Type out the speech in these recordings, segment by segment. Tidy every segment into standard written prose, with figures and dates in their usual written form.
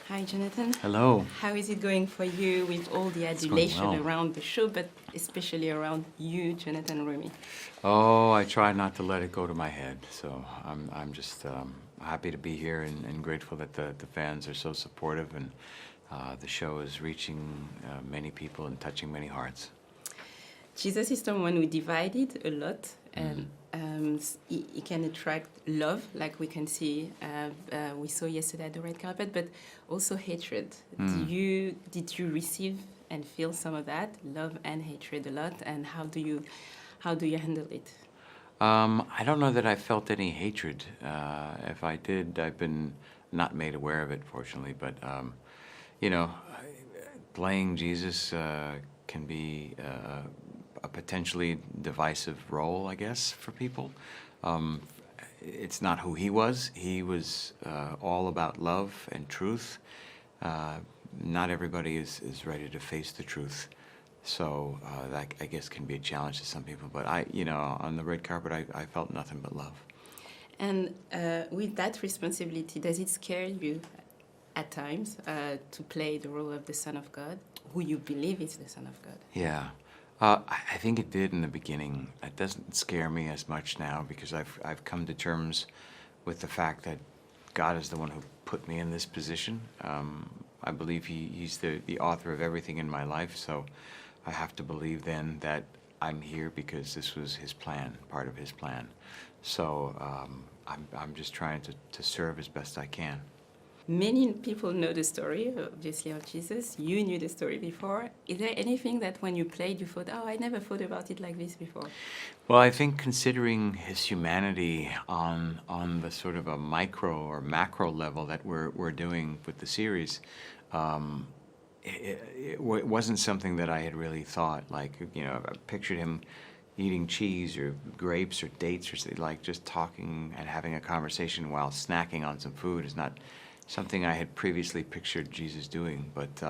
Hi, Jonathan. Hello. How is it going for you with all the It's going adulation well. around the show, but especially around you, Jonathan Roumie? Oh, I try not to let it go to my head. So I'm just happy to be here and grateful that the fans are so supportive and the show is reaching many people and touching many hearts. Jesus is someone who divided a lot, and Mm. he can attract love, like we can see, we saw yesterday at the red carpet, but also hatred. Mm. Did you receive and feel some of that, love and hatred a lot, and how do you handle it? I don't know that I felt any hatred. If I did, I've been not made aware of it, fortunately. But you know, playing Jesus can be a potentially divisive role, I guess, for people. Um, it's not who he was. He was all about love and truth. Uh, Not everybody is ready to face the truth. So that, I guess, can be a challenge to some people. But on the red carpet, I felt nothing but love. And with that responsibility, does it scare you at times to play the role of the Son of God, who you believe is the Son of God? Yeah. I think it did in the beginning. It doesn't scare me as much now because I've come to terms with the fact that God is the one who put me in this position. I believe he's the author of everything in my life, so I have to believe then that I'm here because this was his plan, part of his plan. So I'm just trying to serve as best I can. Many people know the story, obviously, of Jesus. You knew the story before. Is there anything that when you played, you thought, oh, I never thought about it like this before? Well, I think considering his humanity on the sort of a micro or macro level that we're doing with the series, um, it wasn't something that I had really thought. Like, I pictured him eating cheese or grapes or dates or something, like just talking and having a conversation while snacking on some food is not something I had previously pictured Jesus doing. But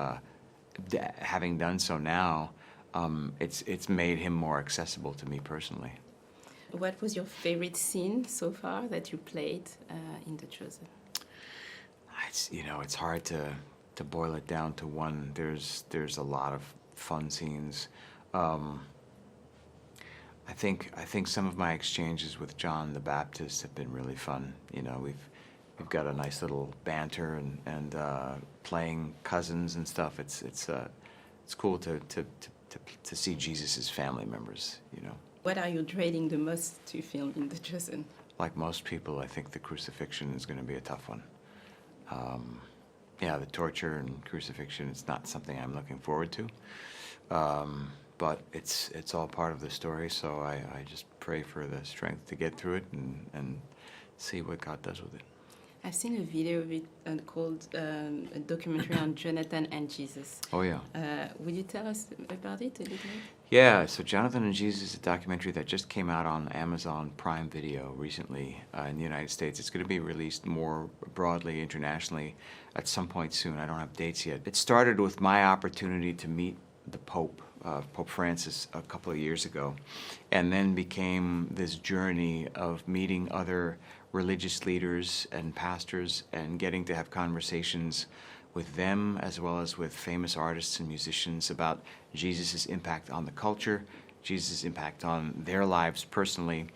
having done so now, it's made him more accessible to me personally. What was your favorite scene so far that you played in The Chosen? It's hard to boil it down to one. There's a lot of fun scenes. Um, I think some of my exchanges with John the Baptist have been really fun. We've got a nice little banter and playing cousins and stuff. It's cool to see Jesus' family members. What are you dreading the most to film in The Chosen? Like most people, I think the crucifixion is going to be a tough one. Yeah, the torture and crucifixion, it's not something I'm looking forward to. But it's all part of the story, so I just pray for the strength to get through it and see what God does with it. I've seen a video of it called a documentary on Jonathan and Jesus. Oh, yeah. Would you tell us about it a little bit? Yeah, so Jonathan and Jesus is a documentary that just came out on Amazon Prime Video recently in the United States. It's going to be released more broadly internationally at some point soon. I don't have dates yet. It started with my opportunity to meet the Pope, Pope Francis, a couple of years ago, and then became this journey of meeting other religious leaders and pastors and getting to have conversations with them as well as with famous artists and musicians about Jesus' impact on the culture, Jesus' impact on their lives personally,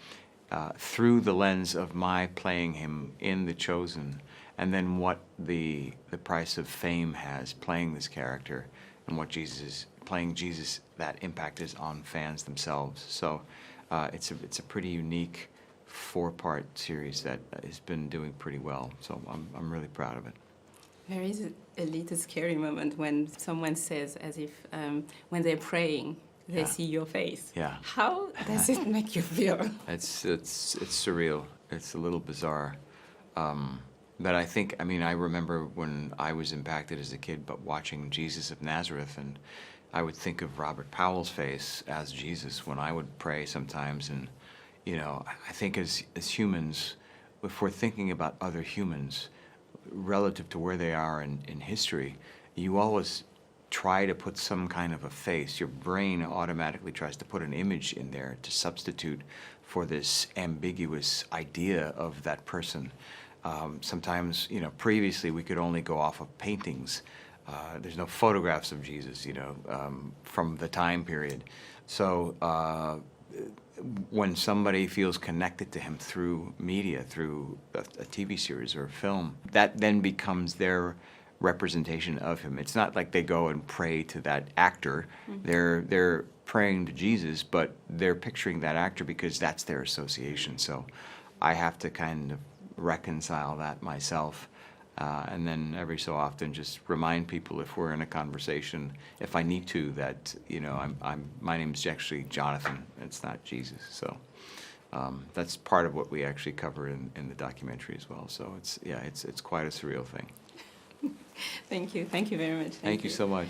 through the lens of my playing him in The Chosen, and then what the price of fame has playing this character and what playing Jesus, that impact is on fans themselves. So it's a pretty unique 4-part series that has been doing pretty well. So I'm really proud of it. There is a little scary moment when someone says, as if when they're praying, they Yeah. see your face. Yeah. How does it make you feel? It's surreal. It's a little bizarre. But I remember when I was impacted as a kid, but watching Jesus of Nazareth, and I would think of Robert Powell's face as Jesus when I would pray sometimes. And, I think as humans, if we're thinking about other humans relative to where they are in history, you always try to put some kind of a face. Your brain automatically tries to put an image in there to substitute for this ambiguous idea of that person. Sometimes, previously we could only go off of paintings. There's no photographs of Jesus, from the time period. So when somebody feels connected to him through media, through a TV series or a film, that then becomes their representation of him. It's not like they go and pray to that actor. They're praying to Jesus, but they're picturing that actor because that's their association. So I have to kind of reconcile that myself. And then every so often just remind people, if we're in a conversation, if I need to, that, my name's actually Jonathan, it's not Jesus. So that's part of what we actually cover in the documentary as well. So it's quite a surreal thing. Thank you very much. Thank you so much.